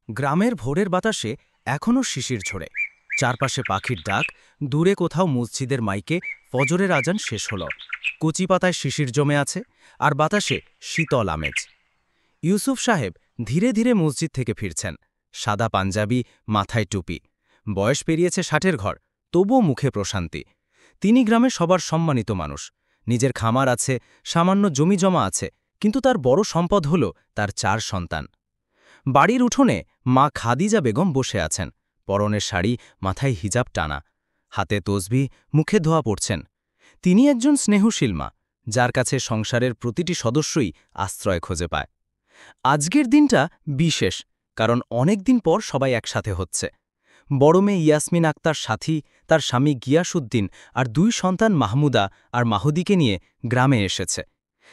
গ্রামের ভোরের বাতাসে এখনও শিশির ঝরে। চারপাশে পাখির ডাক, দূরে কোথাও মসজিদের মাইকে ফজরের আজান শেষ হল। কচি পাতায় শিশির জমে আছে, আর বাতাসে শীতল আমেজ। ইউসুফ সাহেব ধীরে ধীরে মসজিদ থেকে ফিরছেন। সাদা পাঞ্জাবি, মাথায় টুপি। বয়স পেরিয়েছে ৬০-এর ঘর, তবুও মুখে প্রশান্তি। তিনি গ্রামে সবার সম্মানিত মানুষ। নিজের খামার আছে, সামান্য জমি জমা আছে, কিন্তু তার বড় সম্পদ হল তার ৪ সন্তান। বাড়ির উঠোনে মা খাদিজা বেগম বসে আছেন, পরনের শাড়ি, মাথায় হিজাব টানা, হাতে তসবিহ, মুখে ধোয়া পড়ছেন। তিনি একজন স্নেহশীল মা, যার কাছে সংসারের প্রতিটি সদস্যই আশ্রয় খুঁজে পায়। আজকের দিনটা বিশেষ, কারণ অনেক দিন পর সবাই একসাথে হচ্ছে। বড় মেয়ে ইয়াসমিন আক্তার সাথী, তার স্বামী গিয়াসউদ্দিন আর ২ সন্তান মাহমুদা আর মাহুদিকে নিয়ে গ্রামে এসেছে।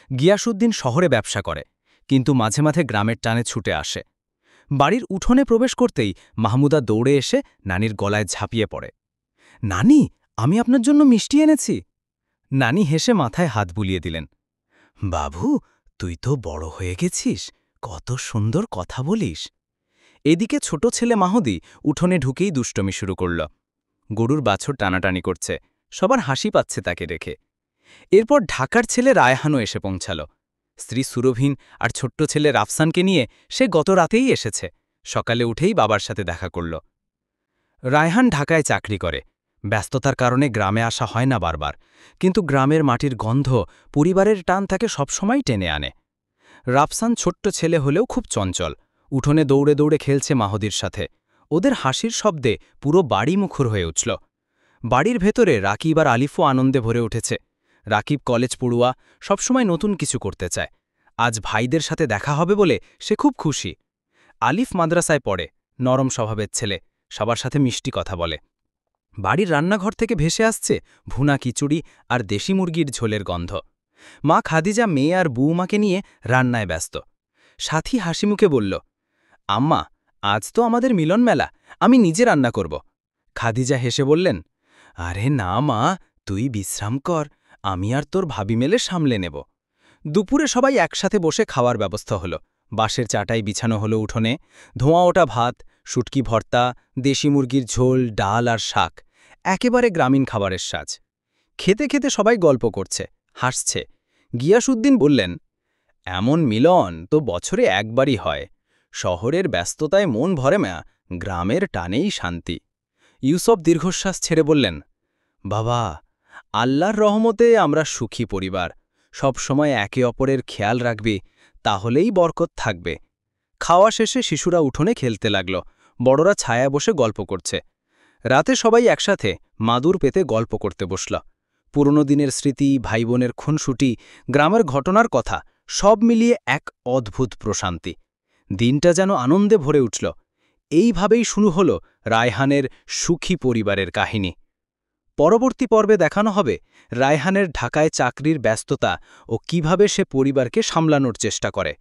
গিয়াসউদ্দিন শহরে ব্যবসা করে, কিন্তু মাঝে মাঝে গ্রামের টানে ছুটে আসে। বাড়ির উঠোনে প্রবেশ করতেই মাহমুদা দৌড়ে এসে নানির গলায় ঝাঁপিয়ে পড়ে। নানি, আমি আপনার জন্য মিষ্টি এনেছি। নানি হেসে মাথায় হাত বুলিয়ে দিলেন। বাবু, তুই তো বড় হয়ে গেছিস, কত সুন্দর কথা বলিস। এদিকে ছোট ছেলে মাহুদি উঠোনে ঢুকেই দুষ্টমি শুরু করল। গরুর বাছুর টানাটানি করছে, সবার হাসি পাচ্ছে তাকে রেখে। এরপর ঢাকার ছেলে রায়হানও এসে পৌঁছাল। স্ত্রী সুরভিন আর ছোট্ট ছেলে রাফসানকে নিয়ে সে গত রাতেই এসেছে। সকালে উঠেই বাবার সাথে দেখা করল। রায়হান ঢাকায় চাকরি করে, ব্যস্ততার কারণে গ্রামে আসা হয় না বারবার, কিন্তু গ্রামের মাটির গন্ধ, পরিবারের টান তাকে সবসময় টেনে আনে। রাফসান ছোট্ট ছেলে হলেও খুব চঞ্চল, উঠোনে দৌড়ে দৌড়ে খেলছে মাহুদির সাথে। ওদের হাসির শব্দে পুরো বাড়ি মুখর হয়ে উঠল। বাড়ির ভেতরে রাকিব আর আলিফও আনন্দে ভরে উঠেছে। রাকিব কলেজ পড়ুয়া, সবসময় নতুন কিছু করতে চায়। আজ ভাইদের সাথে দেখা হবে বলে সে খুব খুশি। আলিফ মাদ্রাসায় পড়ে, নরম স্বভাবের ছেলে, সবার সাথে মিষ্টি কথা বলে। বাড়ির রান্নাঘর থেকে ভেসে আসছে ভুনা খিচুড়ি আর দেশি মুরগির ঝোলের গন্ধ। মা খাদিজা মেয়ে আর বউমাকে নিয়ে রান্নায় ব্যস্ত। সাথী হাসিমুখে বলল, আম্মা, আজ তো আমাদের মিলন মেলা, আমি নিজে রান্না করব। খাদিজা হেসে বললেন, আরে না মা, তুই বিশ্রাম কর, আমি আর তোর ভাবি মেলে সামলে নেব। দুপুরে সবাই একসাথে বসে খাওয়ার ব্যবস্থা হলো। বাঁশের চাটাই বিছানো হলো উঠোনে, ধোঁয়া ওঠা ভাত, শুটকি ভর্তা, দেশি মুরগির ঝোল, ডাল আর শাক, একেবারে গ্রামীণ খাবারের সাজ। খেতে খেতে সবাই গল্প করছে, হাসছে। গিয়াসউদ্দিন বললেন, এমন মিলন তো বছরে একবারই হয়। শহরের ব্যস্ততায় মন ভরে না, গ্রামের টানেই শান্তি। ইউসুফ দীর্ঘশ্বাস ছেড়ে বললেন, বাবা, আল্লাহর রহমতে আমরা সুখী পরিবার, সব সময় একে অপরের খেয়াল রাখবি, তাহলেই বরকত থাকবে। খাওয়া শেষে শিশুরা উঠোনে খেলতে লাগল, বড়রা ছায়া বসে গল্প করছে। রাতে সবাই একসাথে মাদুর পেতে গল্প করতে বসল। পুরনো দিনের স্মৃতি, ভাইবোনের খুনসুটি, গ্রামের ঘটনার কথা, সব মিলিয়ে এক অদ্ভুত প্রশান্তি। দিনটা যেন আনন্দে ভরে উঠল। এইভাবেই শুরু হল রায়হানের সুখী পরিবারের কাহিনী। পরবর্তী পর্বে দেখানো হবে রায়হানের ঢাকায় চাকরির ব্যস্ততা ও কিভাবে সে পরিবারকে সামলানোর চেষ্টা করে।